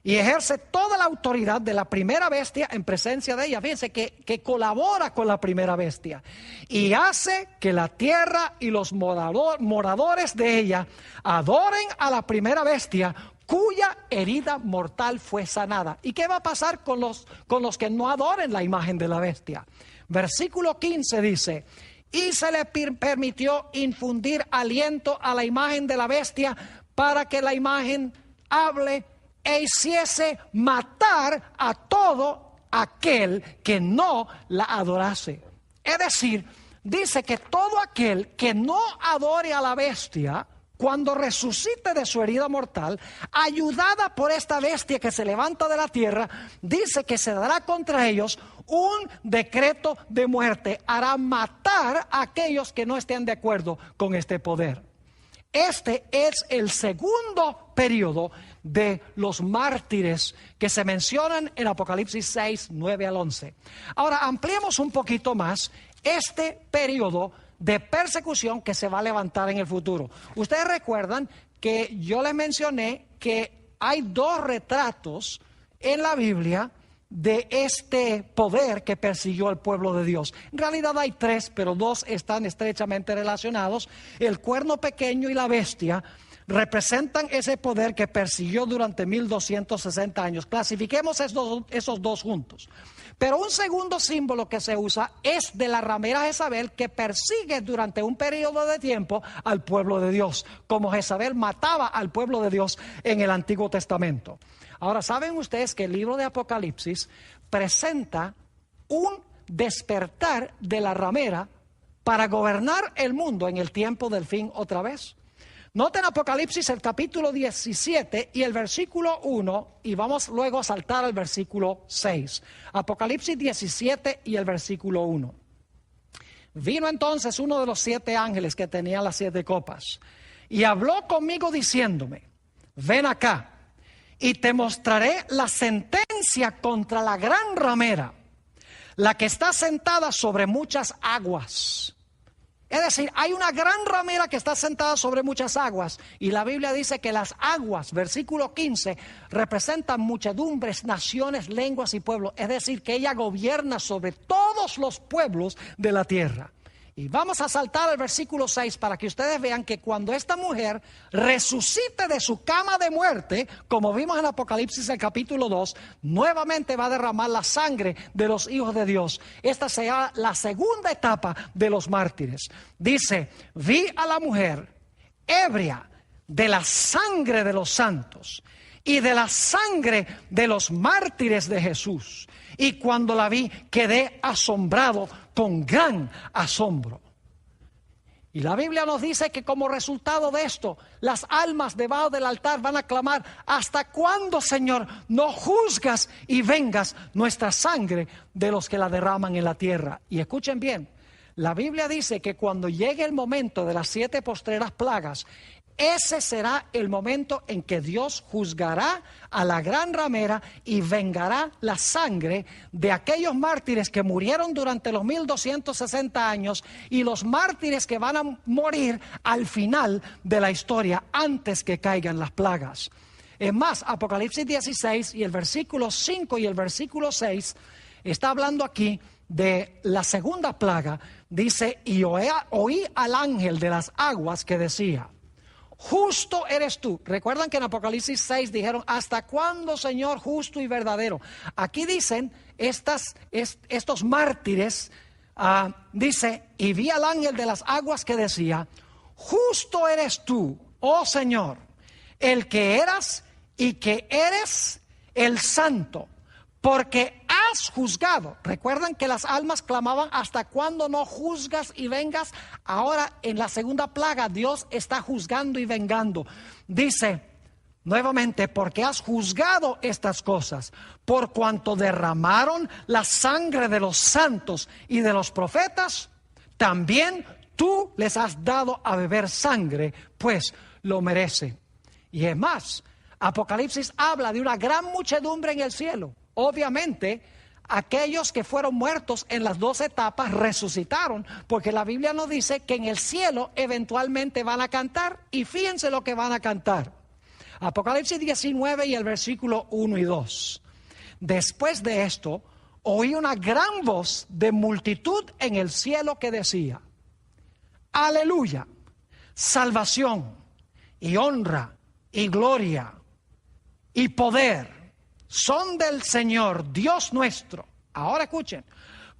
Y ejerce toda la autoridad de la primera bestia en presencia de ella. Fíjense que colabora con la primera bestia. Y hace que la tierra y los moradores de ella adoren a la primera bestia, cuya herida mortal fue sanada. ¿Y qué va a pasar con los que no adoren la imagen de la bestia? Versículo 15 dice: y se le permitió infundir aliento a la imagen de la bestia para que la imagen hable e hiciese matar a todo aquel que no la adorase. Es decir, dice que todo aquel que no adore a la bestia, cuando resucite de su herida mortal, ayudada por esta bestia que se levanta de la tierra, dice que se dará contra ellos un decreto de muerte. Hará matar a aquellos que no estén de acuerdo con este poder. Este es el segundo periodo de los mártires que se mencionan en Apocalipsis 6, 9 al 11. Ahora ampliemos un poquito más este periodo de persecución que se va a levantar en el futuro. Ustedes recuerdan que yo les mencioné que hay 2 retratos en la Biblia de este poder que persiguió al pueblo de Dios. En realidad hay 3, pero 2 están estrechamente relacionados. El cuerno pequeño y la bestia representan ese poder que persiguió durante 1260 años. Clasifiquemos esos 2 juntos. Pero un segundo símbolo que se usa es de la ramera Jezabel, que persigue durante un periodo de tiempo al pueblo de Dios, como Jezabel mataba al pueblo de Dios en el Antiguo Testamento. Ahora, ¿saben ustedes que el libro de Apocalipsis presenta un despertar de la ramera para gobernar el mundo en el tiempo del fin otra vez? Noten Apocalipsis el capítulo 17 y el versículo 1, y vamos luego a saltar al versículo 6. Apocalipsis 17 y el versículo 1. Vino entonces uno de los 7 ángeles que tenían las 7 copas y habló conmigo diciéndome: ven acá y te mostraré la sentencia contra la gran ramera, la que está sentada sobre muchas aguas. Es decir, hay una gran ramera que está sentada sobre muchas aguas, y la Biblia dice que las aguas, versículo 15, representan muchedumbres, naciones, lenguas y pueblos. Es decir, que ella gobierna sobre todos los pueblos de la tierra. Y vamos a saltar al versículo 6 para que ustedes vean que cuando esta mujer resucite de su cama de muerte, como vimos en Apocalipsis el capítulo 2, nuevamente va a derramar la sangre de los hijos de Dios. Esta será la segunda etapa de los mártires. Dice: vi a la mujer ebria de la sangre de los santos y de la sangre de los mártires de Jesús. Y cuando la vi, quedé asombrado con gran asombro. Y la Biblia nos dice que como resultado de esto, las almas debajo del altar van a clamar: ¿hasta cuándo, Señor, no juzgas y vengas nuestra sangre de los que la derraman en la tierra? Y escuchen bien, la Biblia dice que cuando llegue el momento de las 7 postreras plagas, ese será el momento en que Dios juzgará a la gran ramera y vengará la sangre de aquellos mártires que murieron durante los 1260 años y los mártires que van a morir al final de la historia, antes que caigan las plagas. Es más, Apocalipsis 16 y el versículo 5 y el versículo 6 está hablando aquí de la segunda plaga. Dice: y oí al ángel de las aguas que decía: justo eres tú. Recuerdan que en Apocalipsis 6 dijeron: ¿hasta cuándo, Señor, justo y verdadero? Aquí dicen estos mártires, dice: y vi al ángel de las aguas que decía: justo eres tú, oh Señor, el que eras y que eres el santo, porque has juzgado. Recuerdan que las almas clamaban: ¿hasta cuándo no juzgas y vengas? Ahora en la segunda plaga Dios está juzgando y vengando. Dice: Nuevamente, porque has juzgado estas cosas, por cuanto derramaron la sangre de los santos y de los profetas, también tú les has dado a beber sangre, pues lo merecen. Y es más, Apocalipsis habla de una gran muchedumbre en el cielo. Obviamente, aquellos que fueron muertos en las 2 etapas resucitaron, porque la Biblia nos dice que en el cielo eventualmente van a cantar, y fíjense lo que van a cantar. Apocalipsis 19 y el versículo 1 y 2. Después de esto, oí una gran voz de multitud en el cielo que decía: aleluya, salvación y honra y gloria y poder son del Señor Dios nuestro. Ahora escuchen,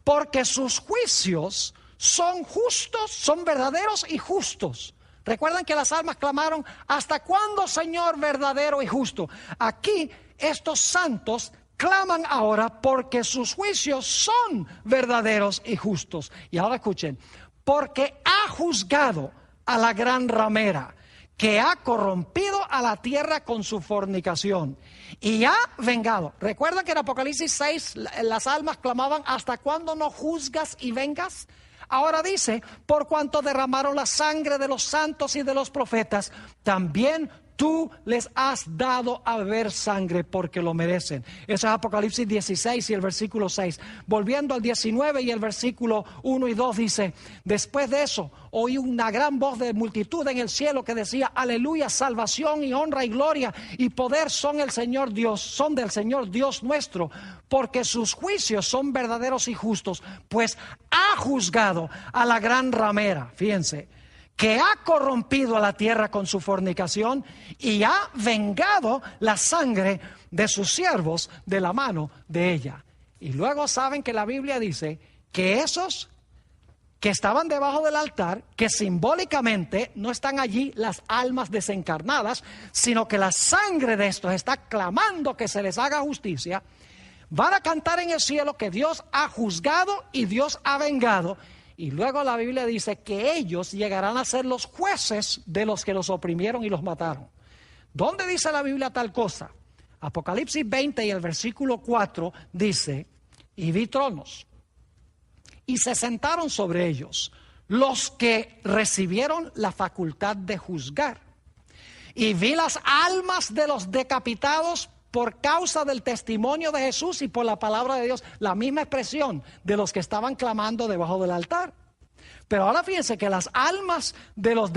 porque sus juicios son justos, son verdaderos y justos. Recuerdan que las almas clamaron: ¿hasta cuándo, Señor, verdadero y justo? Aquí estos santos claman ahora porque sus juicios son verdaderos y justos. Y ahora escuchen, porque ha juzgado a la gran ramera, que ha corrompido a la tierra con su fornicación, y ha vengado. Recuerdan que en Apocalipsis 6 las almas clamaban: ¿hasta cuándo no juzgas y vengas? Ahora dice: por cuanto derramaron la sangre de los santos y de los profetas, también tú les has dado a beber sangre, porque lo merecen. Eso es Apocalipsis 16 y el versículo 6. Volviendo al 19 y el versículo 1 y 2 dice: después de eso oí una gran voz de multitud en el cielo que decía: aleluya, salvación y honra y gloria y poder son del Señor Dios nuestro, porque sus juicios son verdaderos y justos, pues ha juzgado a la gran ramera, fíjense, que ha corrompido a la tierra con su fornicación, y ha vengado la sangre de sus siervos de la mano de ella. Y luego saben que la Biblia dice que esos que estaban debajo del altar, que simbólicamente no están allí las almas desencarnadas, sino que la sangre de estos está clamando que se les haga justicia, van a cantar en el cielo que Dios ha juzgado y Dios ha vengado. Y luego la Biblia dice que ellos llegarán a ser los jueces de los que los oprimieron y los mataron. ¿Dónde dice la Biblia tal cosa? Apocalipsis 20 y el versículo 4 dice: y vi tronos, y se sentaron sobre ellos los que recibieron la facultad de juzgar. Y vi las almas de los decapitados por causa del testimonio de Jesús y por la palabra de Dios, la misma expresión de los que estaban clamando debajo del altar. Pero ahora fíjense que las almas de los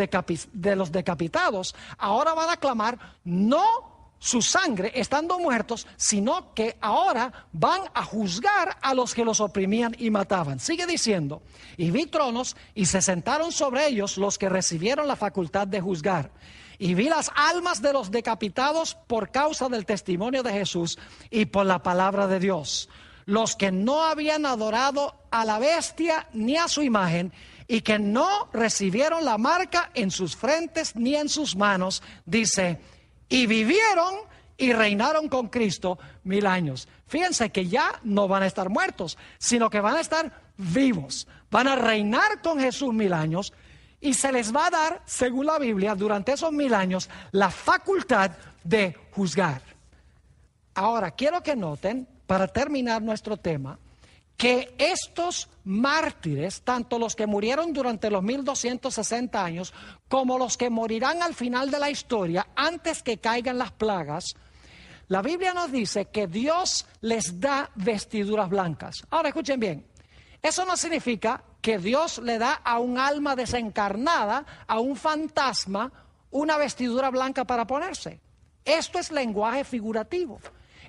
decapitados ahora van a clamar no su sangre estando muertos, sino que ahora van a juzgar a los que los oprimían y mataban. Sigue diciendo: y vi tronos, y se sentaron sobre ellos los que recibieron la facultad de juzgar. Y vi las almas de los decapitados por causa del testimonio de Jesús y por la palabra de Dios, los que no habían adorado a la bestia ni a su imagen, y que no recibieron la marca en sus frentes ni en sus manos. Dice: y vivieron y reinaron con Cristo 1000 años. Fíjense que ya no van a estar muertos, sino que van a estar vivos. Van a reinar con Jesús 1000 años. Y se les va a dar, según la Biblia, durante esos 1000 años, la facultad de juzgar. Ahora, quiero que noten, para terminar nuestro tema, que estos mártires, tanto los que murieron durante los 1260 años, como los que morirán al final de la historia, antes que caigan las plagas, la Biblia nos dice que Dios les da vestiduras blancas. Ahora, escuchen bien. Eso no significa que Dios le da a un alma desencarnada, a un fantasma, una vestidura blanca para ponerse. Esto es lenguaje figurativo.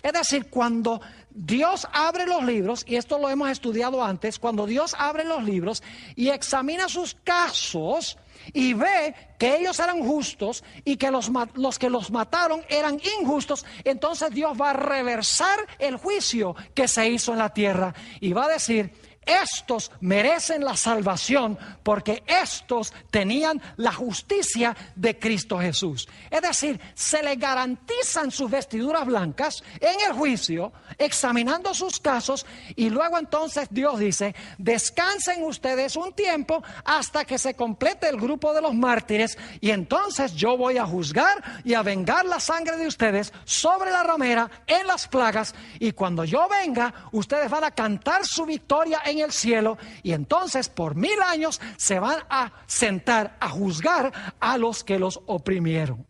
Es decir, cuando Dios abre los libros, y esto lo hemos estudiado antes, cuando Dios abre los libros y examina sus casos y ve que ellos eran justos y que los que los mataron eran injustos, entonces Dios va a reversar el juicio que se hizo en la tierra y va a decir: estos merecen la salvación porque estos tenían la justicia de Cristo Jesús. Es decir, se les garantizan sus vestiduras blancas en el juicio, examinando sus casos, y luego entonces Dios dice: descansen ustedes un tiempo hasta que se complete el grupo de los mártires, y entonces yo voy a juzgar y a vengar la sangre de ustedes sobre la ramera en las plagas, y cuando yo venga, ustedes van a cantar su victoria en el cielo, y entonces por 1000 años se van a sentar a juzgar a los que los oprimieron.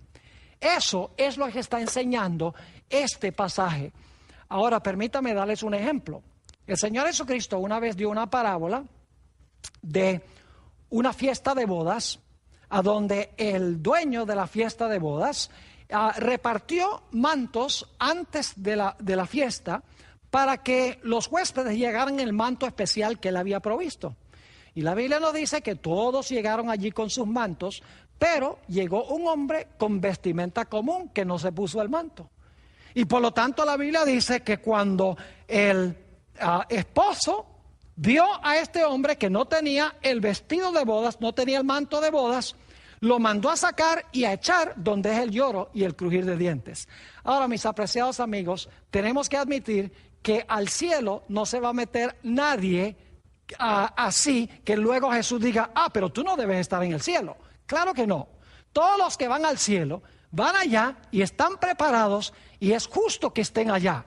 Eso es lo que está enseñando este pasaje. Ahora permítame darles un ejemplo. El Señor Jesucristo una vez dio una parábola de una fiesta de bodas, a donde el dueño de la fiesta de bodas repartió mantos antes de la fiesta, para que los huéspedes llegaran en el manto especial que él había provisto. Y la Biblia nos dice que todos llegaron allí con sus mantos, pero llegó un hombre con vestimenta común que no se puso el manto. Y por lo tanto la Biblia dice que cuando el esposo vio a este hombre que no tenía el vestido de bodas, no tenía el manto de bodas, lo mandó a sacar y a echar donde es el lloro y el crujir de dientes. Ahora, mis apreciados amigos, tenemos que admitir que al cielo no se va a meter nadie así que luego Jesús diga: pero tú no debes estar en el cielo. Claro que no. Todos los que van al cielo van allá y están preparados, y es justo que estén allá.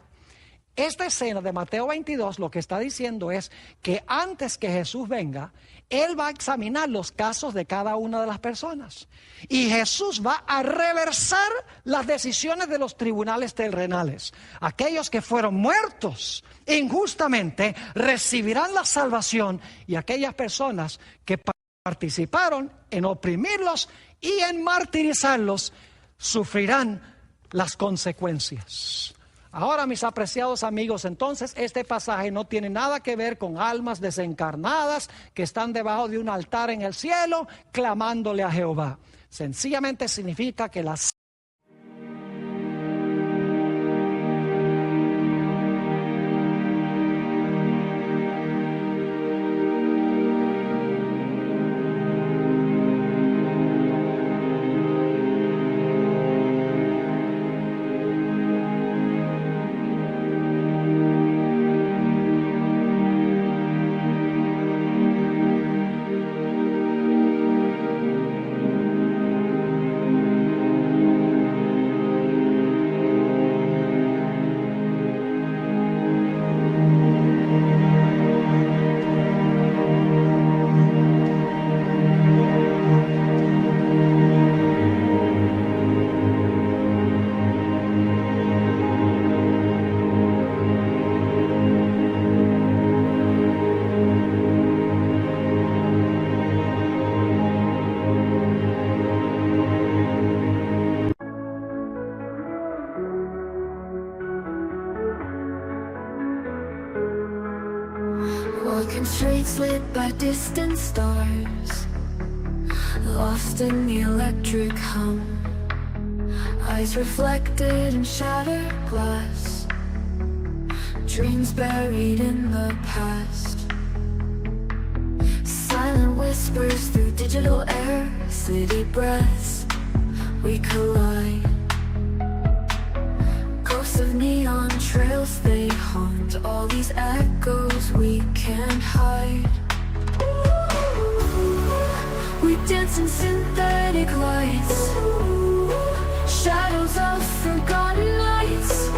Esta escena de Mateo 22 lo que está diciendo es que antes que Jesús venga, Él va a examinar los casos de cada una de las personas. Y Jesús va a reversar las decisiones de los tribunales terrenales. Aquellos que fueron muertos injustamente recibirán la salvación, y aquellas personas que participaron en oprimirlos y en martirizarlos sufrirán las consecuencias. Ahora, mis apreciados amigos, entonces este pasaje no tiene nada que ver con almas desencarnadas que están debajo de un altar en el cielo clamándole a Jehová. Sencillamente significa que las Walking streets lit by distant stars, lost in the electric hum, eyes reflected in shattered glass, dreams buried in the past. Silent whispers through digital air, city breaths, we collide. Ghosts of neon trails, they haunt all these echoes we can't hide. We dance in synthetic lights, shadows of forgotten nights.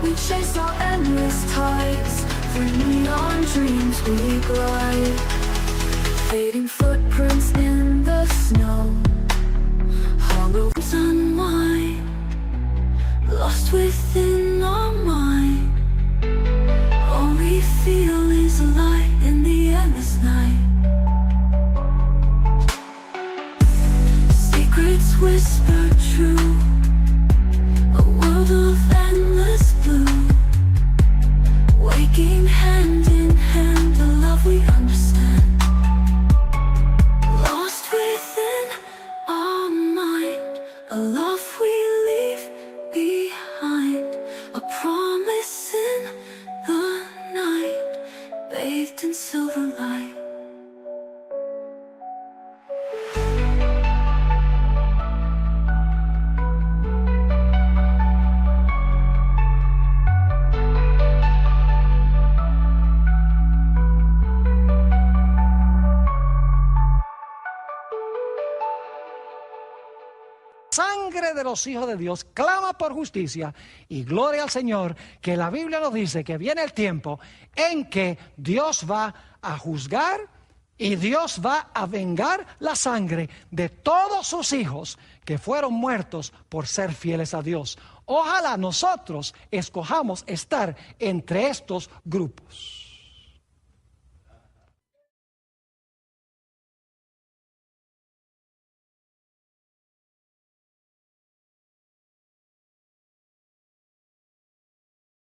We chase our endless tides, through neon dreams we glide. Fading footprints in the snow, hollows unwind, lost within our mind. All we feel is a light in the endless night. Secrets whisper true, a world of endless blue, waking hand in hand, the love we understand. Lost within our mind, a love we leave behind. sangre de los hijos de Dios clama por justicia, y gloria al Señor, que la Biblia nos dice que viene el tiempo en que Dios va a juzgar y Dios va a vengar la sangre de todos sus hijos que fueron muertos por ser fieles a Dios. Ojalá nosotros escojamos estar entre estos grupos.